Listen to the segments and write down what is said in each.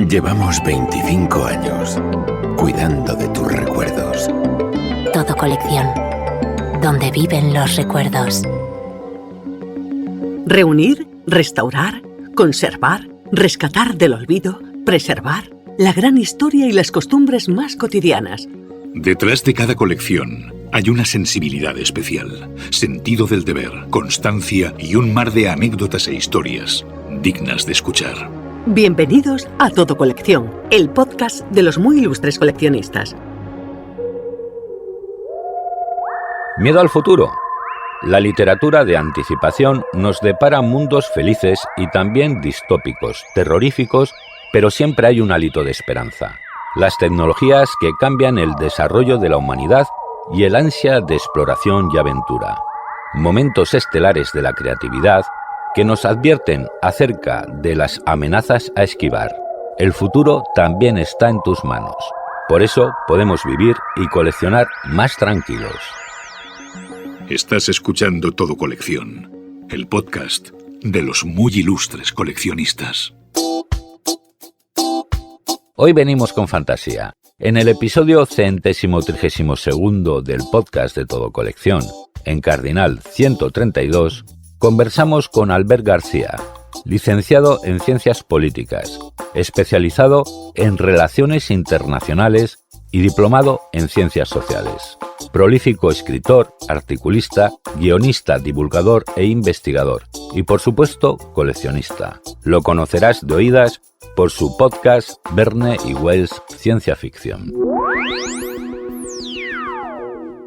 Llevamos 25 años cuidando de tus recuerdos. Todo Colección, donde viven los recuerdos. Reunir, restaurar, conservar, rescatar del olvido, preservar la gran historia y las costumbres más cotidianas. Detrás de cada colección hay una sensibilidad especial, sentido del deber, constancia y un mar de anécdotas e historias dignas de escuchar. Bienvenidos a Todo Colección, el podcast de los muy ilustres coleccionistas. Miedo al futuro. La literatura de anticipación nos depara mundos felices y también distópicos, terroríficos, pero siempre hay un hálito de esperanza. Las tecnologías que cambian el desarrollo de la humanidad y el ansia de exploración y aventura. Momentos estelares de la creatividad que nos advierten acerca de las amenazas a esquivar. El futuro también está en tus manos. Por eso podemos vivir y coleccionar más tranquilos. Estás escuchando Todo Colección, el podcast de los muy ilustres coleccionistas. Hoy venimos con fantasía. En el episodio 132 del podcast de Todo Colección, en Cardinal 132, conversamos con Albert García, licenciado en Ciencias Políticas, especializado en Relaciones Internacionales y diplomado en Ciencias Sociales. Prolífico escritor, articulista, guionista, divulgador e investigador. Y por supuesto, coleccionista. Lo conocerás de oídas por su podcast Verne y Wells Ciencia Ficción.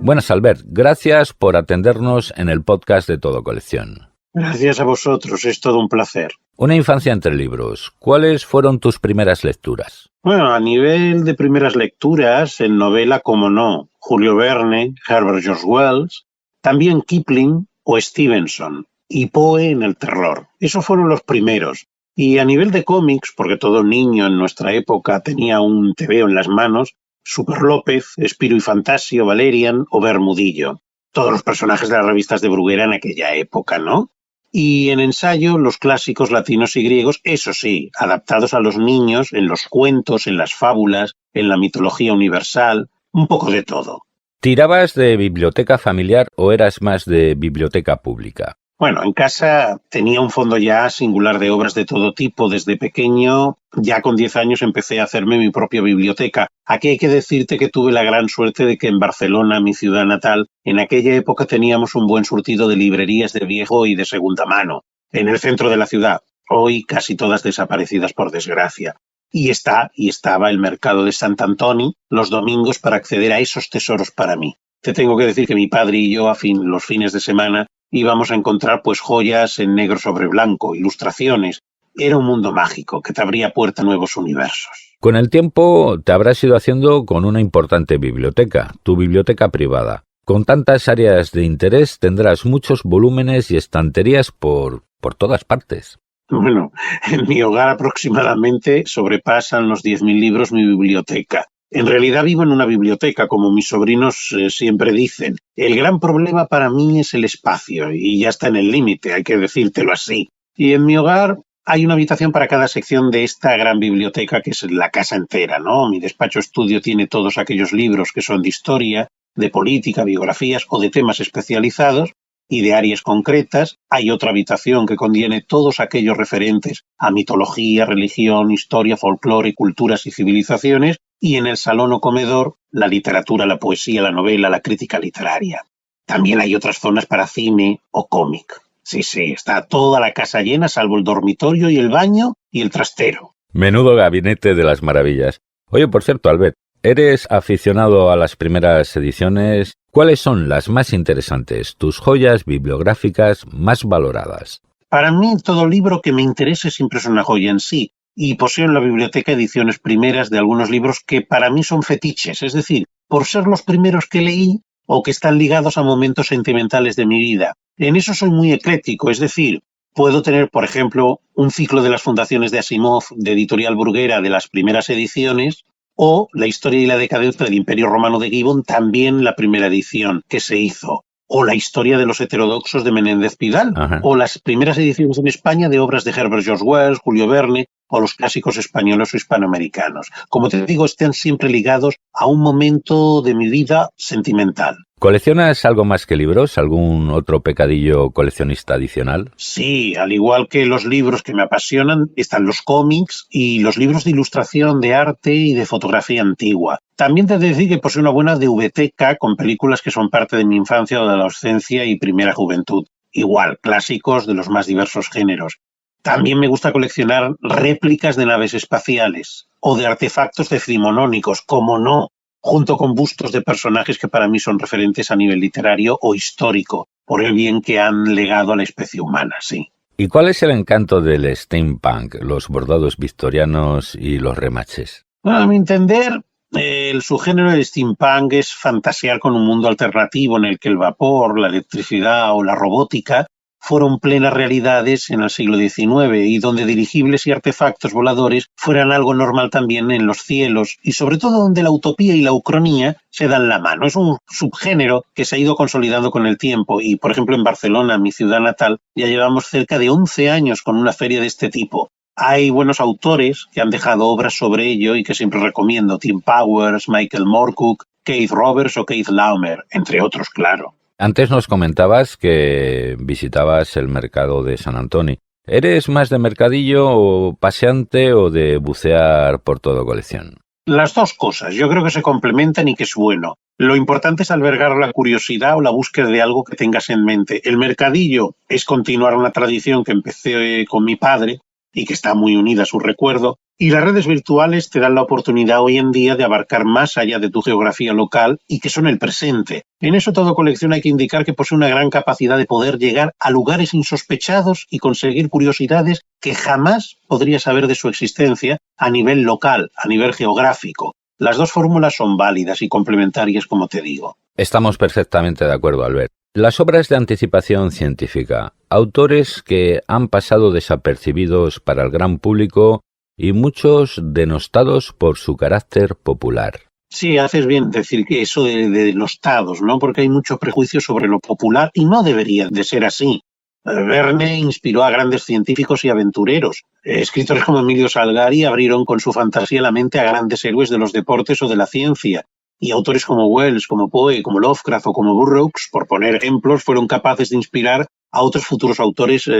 Buenas, Albert. Gracias por atendernos en el podcast de Todo Colección. Gracias a vosotros, es todo un placer. Una infancia entre libros. ¿Cuáles fueron tus primeras lecturas? Bueno, a nivel de primeras lecturas, en novela, como no, Julio Verne, Herbert George Wells, también Kipling o Stevenson, y Poe en el terror. Esos fueron los primeros. Y a nivel de cómics, porque todo niño en nuestra época tenía un tebeo en las manos, Super López, Spiro y Fantasio, Valerian o Bermudillo. Todos los personajes de las revistas de Bruguera en aquella época, ¿no? Y en ensayo, los clásicos latinos y griegos, eso sí, adaptados a los niños en los cuentos, en las fábulas, en la mitología universal, un poco de todo. ¿Tirabas de biblioteca familiar o eras más de biblioteca pública? Bueno, en casa tenía un fondo ya singular de obras de todo tipo. Desde pequeño, ya con 10 años, empecé a hacerme mi propia biblioteca. Aquí hay que decirte que tuve la gran suerte de que en Barcelona, mi ciudad natal, en aquella época teníamos un buen surtido de librerías de viejo y de segunda mano, en el centro de la ciudad, hoy casi todas desaparecidas por desgracia. Y estaba el mercado de Sant Antoni los domingos para acceder a esos tesoros para mí. Te tengo que decir que mi padre y yo, los fines de semana, íbamos a encontrar pues joyas en negro sobre blanco, ilustraciones. Era un mundo mágico que te abría puerta a nuevos universos. Con el tiempo te habrás ido haciendo con una importante biblioteca, tu biblioteca privada. Con tantas áreas de interés tendrás muchos volúmenes y estanterías por todas partes. Bueno, en mi hogar aproximadamente sobrepasan los 10.000 libros mi biblioteca. En realidad vivo en una biblioteca, como mis sobrinos siempre dicen. El gran problema para mí es el espacio, y ya está en el límite, hay que decírtelo así. Y en mi hogar hay una habitación para cada sección de esta gran biblioteca, que es la casa entera, ¿no? Mi despacho estudio tiene todos aquellos libros que son de historia, de política, biografías o de temas especializados, y de áreas concretas. Hay otra habitación que contiene todos aquellos referentes a mitología, religión, historia, folclore, culturas y civilizaciones, y en el salón o comedor la literatura, la poesía, la novela, la crítica literaria. También hay otras zonas para cine o cómic. Sí, está toda la casa llena salvo el dormitorio y el baño y el trastero. Menudo gabinete de las maravillas. Oye, por cierto, Albert, ¿eres aficionado a las primeras ediciones? ¿Cuáles son las más interesantes, tus joyas bibliográficas más valoradas? Para mí, todo libro que me interese siempre es una joya en sí. Y poseo en la biblioteca ediciones primeras de algunos libros que para mí son fetiches, es decir, por ser los primeros que leí o que están ligados a momentos sentimentales de mi vida. En eso soy muy ecléctico, es decir, puedo tener, por ejemplo, un ciclo de las fundaciones de Asimov, de Editorial Bruguera, de las primeras ediciones, o La historia y la decadencia del Imperio Romano de Gibbon, también la primera edición que se hizo. o la historia de los heterodoxos de Menéndez Pidal, Ajá. o las primeras ediciones en España de obras de Herbert George Wells, Julio Verne, o los clásicos españoles o hispanoamericanos. Como te digo, están siempre ligados a un momento de mi vida sentimental. ¿Coleccionas algo más que libros? ¿Algún otro pecadillo coleccionista adicional? Sí, al igual que los libros que me apasionan, están los cómics y los libros de ilustración, de arte y de fotografía antigua. También te he de decir que poseo una buena DVTeca con películas que son parte de mi infancia o de la adolescencia y primera juventud. Igual, clásicos de los más diversos géneros. También me gusta coleccionar réplicas de naves espaciales o de artefactos decimonónicos, como no, junto con bustos de personajes que para mí son referentes a nivel literario o histórico, por el bien que han legado a la especie humana, sí. ¿Y cuál es el encanto del steampunk, los bordados victorianos y los remaches? A mi entender, el subgénero del steampunk es fantasear con un mundo alternativo en el que el vapor, la electricidad o la robótica fueron plenas realidades en el siglo XIX y donde dirigibles y artefactos voladores fueran algo normal también en los cielos y sobre todo donde la utopía y la ucronía se dan la mano. Es un subgénero que se ha ido consolidando con el tiempo y, por ejemplo, en Barcelona, mi ciudad natal, ya llevamos cerca de 11 años con una feria de este tipo. Hay buenos autores que han dejado obras sobre ello y que siempre recomiendo: Tim Powers, Michael Moorcock, Keith Roberts o Keith Laumer, entre otros, claro. Antes nos comentabas que visitabas el mercado de San Antoni. ¿Eres más de mercadillo o paseante o de bucear por todo colección? Las dos cosas, yo creo que se complementan y que es bueno. Lo importante es albergar la curiosidad o la búsqueda de algo que tengas en mente. El mercadillo es continuar una tradición que empecé con mi padre y que está muy unida a su recuerdo. Y las redes virtuales te dan la oportunidad hoy en día de abarcar más allá de tu geografía local y que son el presente. En eso todo colección hay que indicar que posee una gran capacidad de poder llegar a lugares insospechados y conseguir curiosidades que jamás podrías saber de su existencia a nivel local, a nivel geográfico. Las dos fórmulas son válidas y complementarias, como te digo. Estamos perfectamente de acuerdo, Albert. Las obras de anticipación científica, autores que han pasado desapercibidos para el gran público y muchos denostados por su carácter popular. Sí, haces bien decir que eso de denostados, ¿no? Porque hay mucho prejuicio sobre lo popular y no debería de ser así. Verne inspiró a grandes científicos y aventureros. Escritores como Emilio Salgari abrieron con su fantasía la mente a grandes héroes de los deportes o de la ciencia. Y autores como Wells, como Poe, como Lovecraft o como Burroughs, por poner ejemplos, fueron capaces de inspirar a otros futuros autores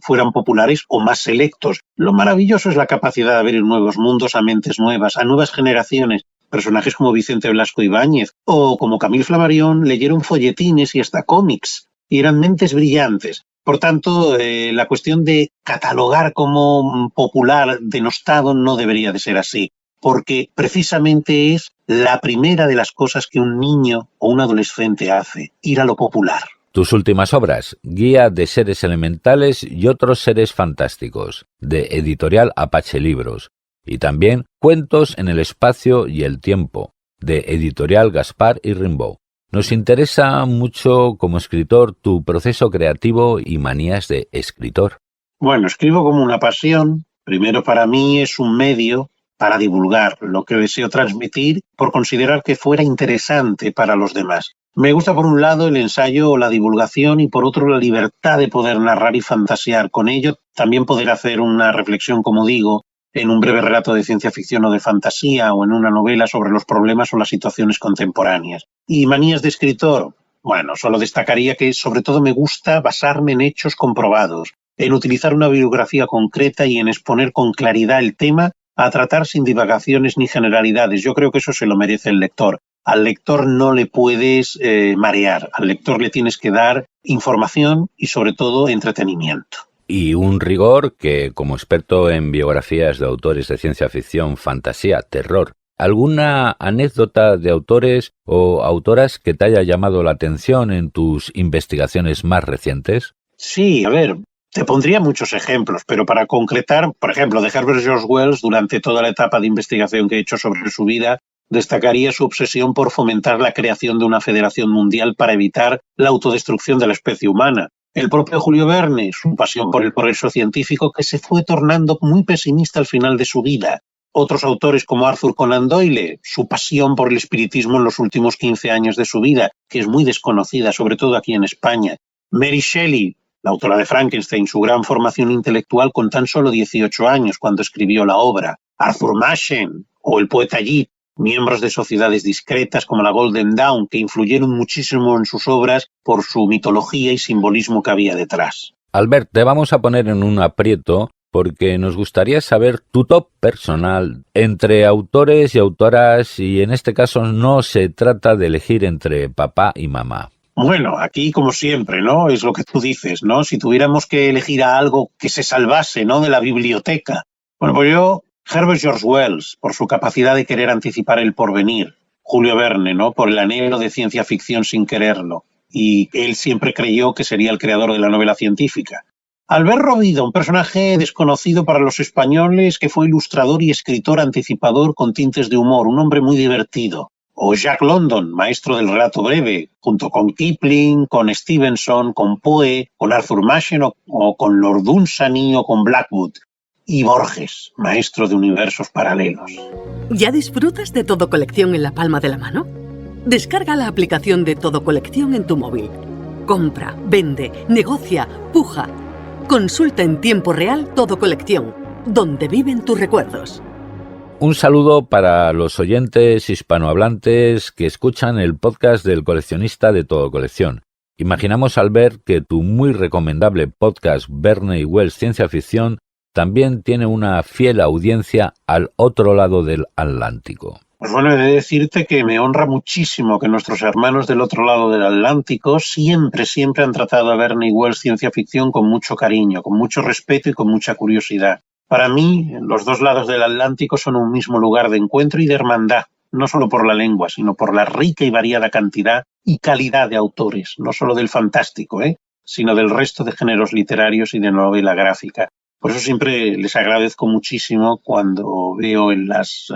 fueran populares o más selectos. Lo maravilloso es la capacidad de abrir nuevos mundos a mentes nuevas, a nuevas generaciones. Personajes como Vicente Blasco Ibáñez o como Camille Flammarion leyeron folletines y hasta cómics y eran mentes brillantes. Por tanto, la cuestión de catalogar como popular, denostado, no debería de ser así, porque precisamente es la primera de las cosas que un niño o un adolescente hace, ir a lo popular. Tus últimas obras, Guía de seres elementales y otros seres fantásticos, de Editorial Apache Libros, y también Cuentos en el espacio y el tiempo, de Editorial Gaspar y Rimbaud. Nos interesa mucho como escritor tu proceso creativo y manías de escritor. Bueno, escribo como una pasión. Primero, para mí es un medio para divulgar lo que deseo transmitir por considerar que fuera interesante para los demás. Me gusta por un lado el ensayo o la divulgación y por otro la libertad de poder narrar y fantasear. Con ello también poder hacer una reflexión, como digo, en un breve relato de ciencia ficción o de fantasía o en una novela sobre los problemas o las situaciones contemporáneas. Y manías de escritor, bueno, solo destacaría que sobre todo me gusta basarme en hechos comprobados, en utilizar una bibliografía concreta y en exponer con claridad el tema a tratar sin divagaciones ni generalidades. Yo creo que eso se lo merece el lector. Al lector no le puedes marear, al lector le tienes que dar información y sobre todo entretenimiento. Y un rigor que, como experto en biografías de autores de ciencia ficción, fantasía, terror, ¿alguna anécdota de autores o autoras que te haya llamado la atención en tus investigaciones más recientes? Sí, a ver, te pondría muchos ejemplos, pero para concretar, por ejemplo, de Herbert George Wells, durante toda la etapa de investigación que he hecho sobre su vida, destacaría su obsesión por fomentar la creación de una federación mundial para evitar la autodestrucción de la especie humana. El propio Julio Verne, su pasión por el progreso científico que se fue tornando muy pesimista al final de su vida. Otros autores como Arthur Conan Doyle, su pasión por el espiritismo en los últimos 15 años de su vida, que es muy desconocida, sobre todo aquí en España. Mary Shelley, la autora de Frankenstein, su gran formación intelectual con tan solo 18 años cuando escribió la obra. Arthur Machen o el poeta Yeats, miembros de sociedades discretas como la Golden Dawn, que influyeron muchísimo en sus obras por su mitología y simbolismo que había detrás. Albert, te vamos a poner en un aprieto porque nos gustaría saber tu top personal entre autores y autoras, y en este caso no se trata de elegir entre papá y mamá. Bueno, aquí como siempre, ¿no? Es lo que tú dices, ¿no? Si tuviéramos que elegir a algo que se salvase, ¿no?, de la biblioteca. Bueno, pues yo, Herbert George Wells, por su capacidad de querer anticipar el porvenir. Julio Verne, ¿no?, por el anhelo de ciencia ficción sin quererlo. Y él siempre creyó que sería el creador de la novela científica. Albert Rovira, un personaje desconocido para los españoles que fue ilustrador y escritor anticipador con tintes de humor, un hombre muy divertido. O Jack London, maestro del relato breve, junto con Kipling, con Stevenson, con Poe, con Arthur Machen o con Lord Dunsany o con Blackwood. Y Borges, maestro de universos paralelos. ¿Ya disfrutas de Todo Colección en la palma de la mano? Descarga la aplicación de Todo Colección en tu móvil. Compra, vende, negocia, puja. Consulta en tiempo real Todo Colección, donde viven tus recuerdos. Un saludo para los oyentes hispanohablantes que escuchan el podcast del coleccionista de Todo Colección. Imaginamos, Albert, que tu muy recomendable podcast Verne y Wells Ciencia Ficción también tiene una fiel audiencia al otro lado del Atlántico. Pues bueno, he de decirte que me honra muchísimo que nuestros hermanos del otro lado del Atlántico siempre han tratado a Verne y Wells Ciencia Ficción con mucho cariño, con mucho respeto y con mucha curiosidad. Para mí, los dos lados del Atlántico son un mismo lugar de encuentro y de hermandad, no solo por la lengua, sino por la rica y variada cantidad y calidad de autores, no solo del fantástico, sino del resto de géneros literarios y de novela gráfica. Por eso siempre les agradezco muchísimo cuando veo en las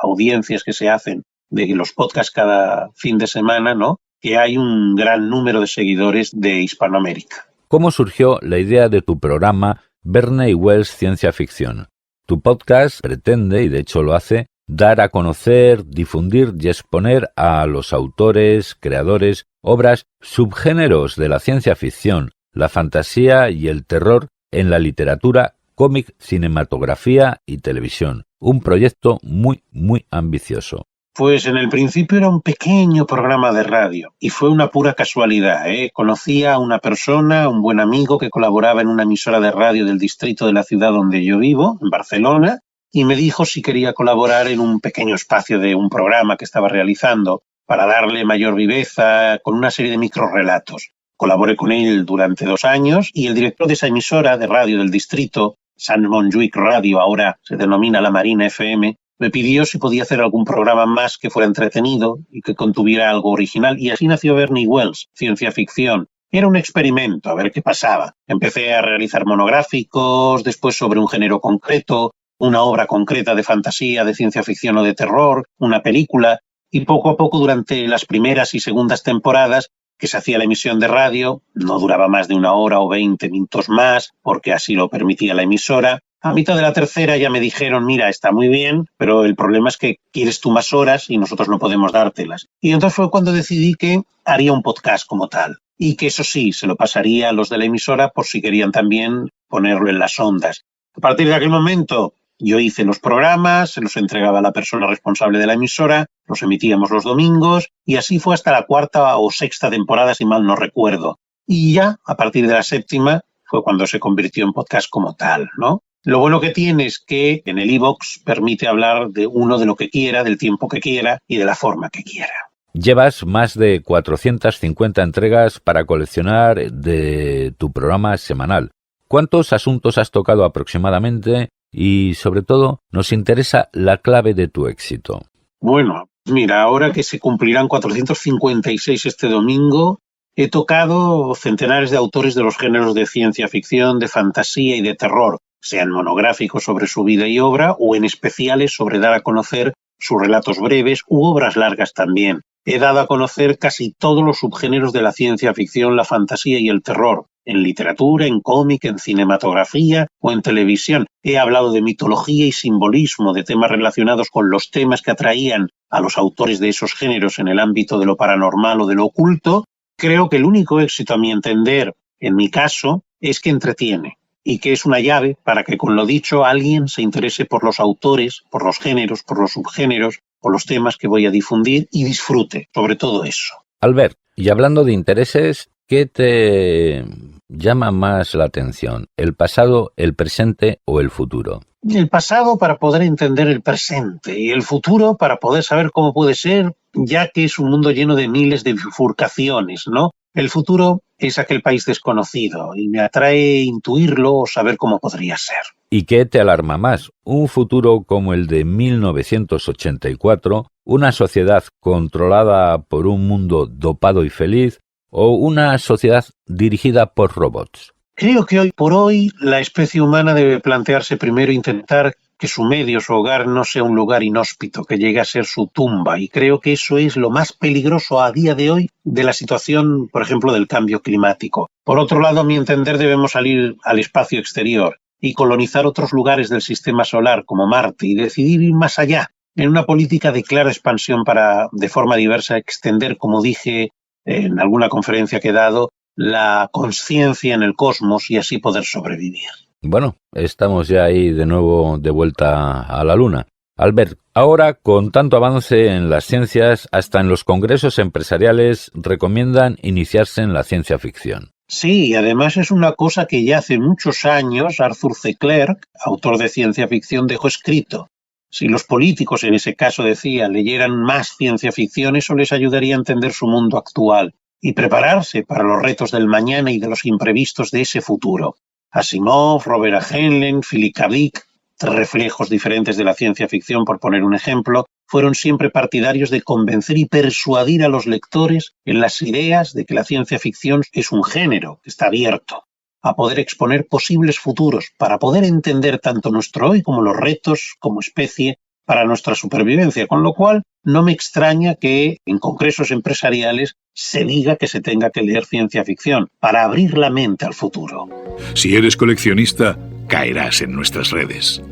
audiencias que se hacen de los podcasts cada fin de semana, ¿no?, que hay un gran número de seguidores de Hispanoamérica. ¿Cómo surgió la idea de tu programa Verne y Wells Ciencia Ficción? Tu podcast pretende, y de hecho lo hace, dar a conocer, difundir y exponer a los autores, creadores, obras, subgéneros de la ciencia ficción, la fantasía y el terror en la literatura, cómic, cinematografía y televisión. Un proyecto muy, muy ambicioso. Pues en el principio era un pequeño programa de radio y fue una pura casualidad. Conocí a una persona, un buen amigo que colaboraba en una emisora de radio del distrito de la ciudad donde yo vivo, en Barcelona, y me dijo si quería colaborar en un pequeño espacio de un programa que estaba realizando para darle mayor viveza con una serie de microrrelatos. Colaboré con él durante 2 años y el director de esa emisora de radio del distrito, Sant Montjuïc Radio, ahora se denomina La Marina FM, me pidió si podía hacer algún programa más que fuera entretenido y que contuviera algo original, y así nació Verne y Wells, Ciencia Ficción. Era un experimento, a ver qué pasaba. Empecé a realizar monográficos, después sobre un género concreto, una obra concreta de fantasía, de ciencia ficción o de terror, una película, y poco a poco durante las primeras y segundas temporadas que se hacía la emisión de radio, no duraba más de 1 hora o 20 minutos más, porque así lo permitía la emisora. A mitad de la tercera ya me dijeron, mira, está muy bien, pero el problema es que quieres tú más horas y nosotros no podemos dártelas. Y entonces fue cuando decidí que haría un podcast como tal. Y que eso sí, se lo pasaría a los de la emisora por si querían también ponerlo en las ondas. A partir de aquel momento yo hice los programas, se los entregaba a la persona responsable de la emisora, los emitíamos los domingos y así fue hasta la 4ª o 6ª temporada, si mal no recuerdo. Y ya, a partir de la 7ª, fue cuando se convirtió en podcast como tal, ¿no? Lo bueno que tiene es que en el iVoox permite hablar de uno de lo que quiera, del tiempo que quiera y de la forma que quiera. Llevas más de 450 entregas para coleccionar de tu programa semanal. ¿Cuántos asuntos has tocado aproximadamente? Y, sobre todo, nos interesa la clave de tu éxito. Bueno, mira, ahora que se cumplirán 456 este domingo, he tocado centenares de autores de los géneros de ciencia ficción, de fantasía y de terror, sean monográficos sobre su vida y obra o en especiales sobre dar a conocer sus relatos breves u obras largas también. He dado a conocer casi todos los subgéneros de la ciencia ficción, la fantasía y el terror. en literatura, en cómic, en cinematografía o en televisión. He hablado de mitología y simbolismo, de temas relacionados con los temas que atraían a los autores de esos géneros en el ámbito de lo paranormal o de lo oculto. Creo que el único éxito, a mi entender, en mi caso, es que entretiene y que es una llave para que, con lo dicho, alguien se interese por los autores, por los géneros, por los subgéneros, por los temas que voy a difundir y disfrute, sobre todo eso. Albert, y hablando de intereses, ¿qué te llama más la atención? ¿El pasado, el presente o el futuro? El pasado para poder entender el presente y el futuro para poder saber cómo puede ser, ya que es un mundo lleno de miles de bifurcaciones, ¿no? El futuro es aquel país desconocido y me atrae intuirlo o saber cómo podría ser. ¿Y qué te alarma más? ¿Un futuro como el de 1984, una sociedad controlada por un mundo dopado y feliz, o una sociedad dirigida por robots? Creo que hoy por hoy la especie humana debe plantearse primero intentar que su medio, su hogar, no sea un lugar inhóspito, que llegue a ser su tumba. Y creo que eso es lo más peligroso a día de hoy de la situación, por ejemplo, del cambio climático. Por otro lado, a mi entender, debemos salir al espacio exterior y colonizar otros lugares del sistema solar, como Marte, y decidir ir más allá, en una política de clara expansión para, de forma diversa, extender, como dije en alguna conferencia que he dado, la conciencia en el cosmos y así poder sobrevivir. Bueno, estamos ya ahí de nuevo de vuelta a la Luna. Albert, ahora con tanto avance en las ciencias, hasta en los congresos empresariales recomiendan iniciarse en la ciencia ficción. Sí, y además es una cosa que ya hace muchos años Arthur C. Clarke, autor de ciencia ficción, dejó escrito. Si los políticos, en ese caso decía, leyeran más ciencia ficción, eso les ayudaría a entender su mundo actual y prepararse para los retos del mañana y de los imprevistos de ese futuro. Asimov, Robert A. Heinlein, Philip K. Dick, reflejos diferentes de la ciencia ficción, por poner un ejemplo, fueron siempre partidarios de convencer y persuadir a los lectores en las ideas de que la ciencia ficción es un género que está abierto a poder exponer posibles futuros para poder entender tanto nuestro hoy como los retos como especie para nuestra supervivencia, con lo cual no me extraña que en congresos empresariales se diga que se tenga que leer ciencia ficción para abrir la mente al futuro. Si eres coleccionista, caerás en nuestras redes.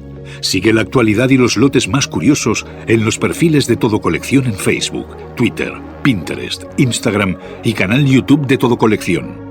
Sigue la actualidad y los lotes más curiosos en los perfiles de Todo Colección en Facebook, Twitter, Pinterest, Instagram y canal YouTube de Todo Colección.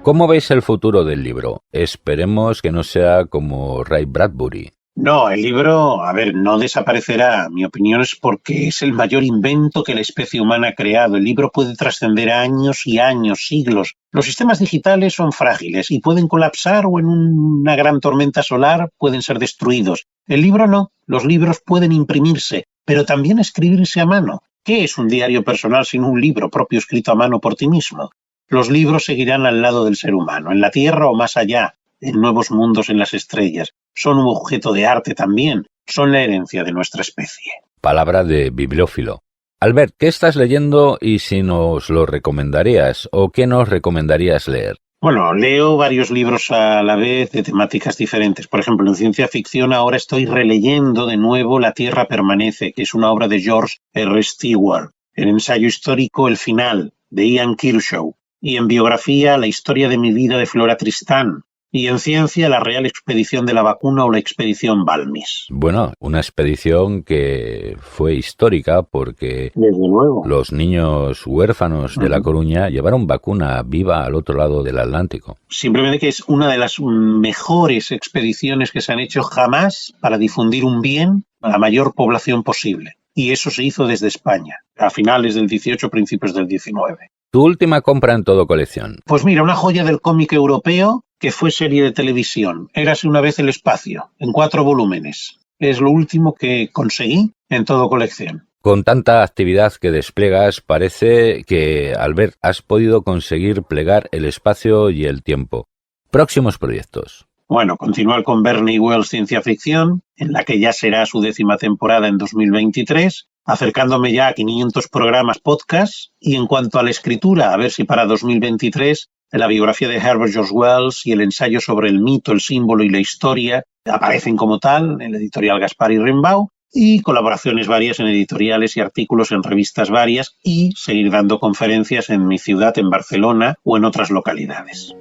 ¿Cómo veis el futuro del libro? Esperemos que no sea como Ray Bradbury. No, el libro, no desaparecerá. Mi opinión es porque es el mayor invento que la especie humana ha creado. El libro puede trascender años y años, siglos. Los sistemas digitales son frágiles y pueden colapsar o en una gran tormenta solar pueden ser destruidos. El libro no. Los libros pueden imprimirse, pero también escribirse a mano. ¿Qué es un diario personal sin un libro propio escrito a mano por ti mismo? Los libros seguirán al lado del ser humano, en la Tierra o más allá, en nuevos mundos en las estrellas. Son un objeto de arte también, son la herencia de nuestra especie. Palabra de bibliófilo. Albert, ¿qué estás leyendo y si nos lo recomendarías o qué nos recomendarías leer? Bueno, leo varios libros a la vez de temáticas diferentes. Por ejemplo, en ciencia ficción ahora estoy releyendo de nuevo La Tierra permanece, que es una obra de George R. Stewart. En ensayo histórico El final, de Ian Kershaw. Y en biografía La historia de mi vida, de Flora Tristán. Y en ciencia La real expedición de la vacuna o la expedición Balmis. Bueno, una expedición que fue histórica porque desde luego los niños huérfanos de La Coruña llevaron vacuna viva al otro lado del Atlántico. Simplemente que es una de las mejores expediciones que se han hecho jamás para difundir un bien a la mayor población posible. Y eso se hizo desde España, a finales del 18, principios del 19. ¿Tu última compra en Todo Colección? Pues mira, una joya del cómic europeo que fue serie de televisión. Érase una vez el espacio, en 4 volúmenes. Es lo último que conseguí en Todo Colección. Con tanta actividad que despliegas, parece que, Albert, has podido conseguir plegar el espacio y el tiempo. Próximos proyectos. Bueno, continuar con Bernie Wells Ciencia Ficción, en la que ya será su 10ª temporada en 2023, acercándome ya a 500 programas podcast, y en cuanto a la escritura, a ver si para 2023 la biografía de Herbert George Wells y el ensayo sobre el mito, el símbolo y la historia aparecen como tal en la editorial Gaspar y Rimbaud, y colaboraciones varias en editoriales y artículos en revistas varias y seguir dando conferencias en mi ciudad, en Barcelona o en otras localidades.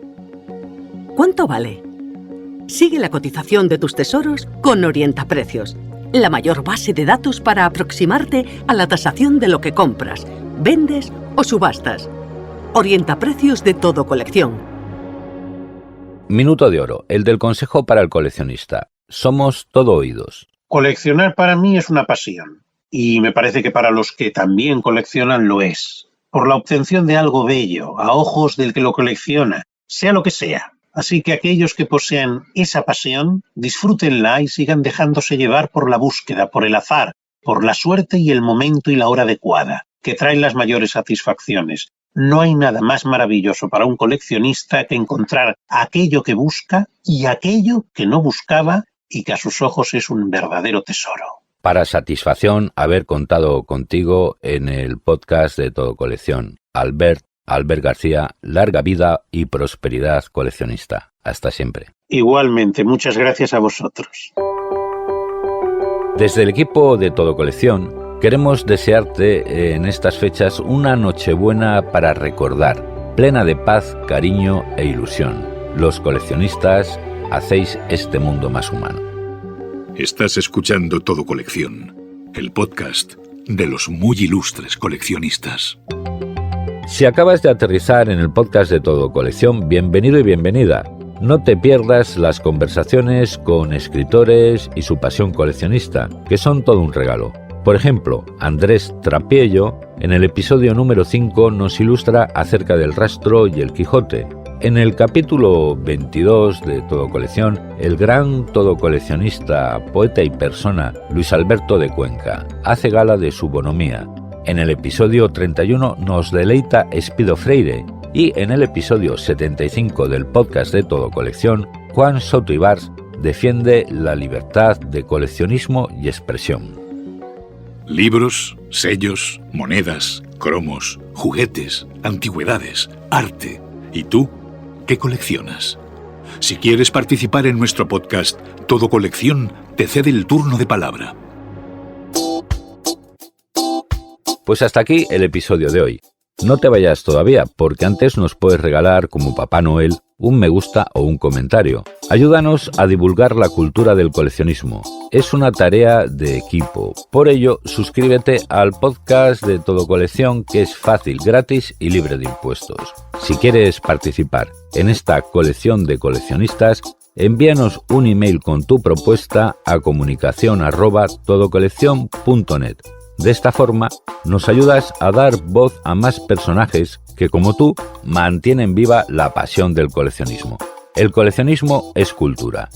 ¿Cuánto vale? Sigue la cotización de tus tesoros con Orientaprecios, la mayor base de datos para aproximarte a la tasación de lo que compras, vendes o subastas. Orientaprecios de Todo Colección. Minuto de oro, el del consejo para el coleccionista. Somos todo oídos. Coleccionar para mí es una pasión y me parece que para los que también coleccionan lo es. Por la obtención de algo bello, a ojos del que lo colecciona, sea lo que sea. Así que aquellos que posean esa pasión, disfrútenla y sigan dejándose llevar por la búsqueda, por el azar, por la suerte y el momento y la hora adecuada, que traen las mayores satisfacciones. No hay nada más maravilloso para un coleccionista que encontrar aquello que busca y aquello que no buscaba y que a sus ojos es un verdadero tesoro. Para satisfacción haber contado contigo en el podcast de Todo Colección. Albert García, larga vida y prosperidad coleccionista. Hasta siempre. Igualmente, muchas gracias a vosotros. Desde el equipo de Todo Colección, queremos desearte en estas fechas una Nochebuena para recordar, plena de paz, cariño e ilusión. Los coleccionistas hacéis este mundo más humano. Estás escuchando Todo Colección, el podcast de los muy ilustres coleccionistas. Si acabas de aterrizar en el podcast de Todo Colección, bienvenido y bienvenida. No te pierdas las conversaciones con escritores y su pasión coleccionista, que son todo un regalo. Por ejemplo, Andrés Trapiello, en el episodio número 5, nos ilustra acerca del rastro y el Quijote. En el capítulo 22 de Todo Colección, el gran todo coleccionista, poeta y persona Luis Alberto de Cuenca hace gala de su bonomía. En el episodio 31 nos deleita Espido Freire y en el episodio 75 del podcast de Todo Colección, Juan Soto Ibars defiende la libertad de coleccionismo y expresión. Libros, sellos, monedas, cromos, juguetes, antigüedades, arte. ¿Y tú? ¿Qué coleccionas? Si quieres participar en nuestro podcast, Todo Colección te cede el turno de palabra. Pues hasta aquí el episodio de hoy. No te vayas todavía, porque antes nos puedes regalar, como Papá Noel, un me gusta o un comentario. Ayúdanos a divulgar la cultura del coleccionismo. Es una tarea de equipo. Por ello, suscríbete al podcast de Todo Colección, que es fácil, gratis y libre de impuestos. Si quieres participar en esta colección de coleccionistas, envíanos un email con tu propuesta a comunicación@todocoleccion.net. De esta forma, nos ayudas a dar voz a más personajes que, como tú, mantienen viva la pasión del coleccionismo. El coleccionismo es cultura.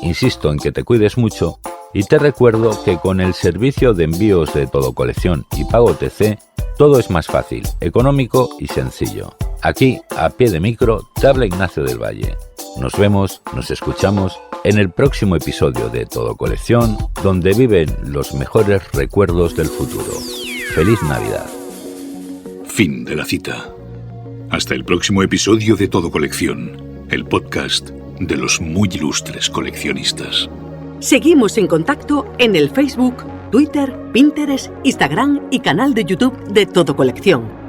Insisto en que te cuides mucho y te recuerdo que con el servicio de envíos de Todo Colección y Pago TC, todo es más fácil, económico y sencillo. Aquí, a pie de micro, te habla Ignacio del Valle. Nos vemos, nos escuchamos en el próximo episodio de Todo Colección, donde viven los mejores recuerdos del futuro. ¡Feliz Navidad! Fin de la cita. Hasta el próximo episodio de Todo Colección, el podcast de los muy ilustres coleccionistas. Seguimos en contacto en el Facebook, Twitter, Pinterest, Instagram y canal de YouTube de Todo Colección.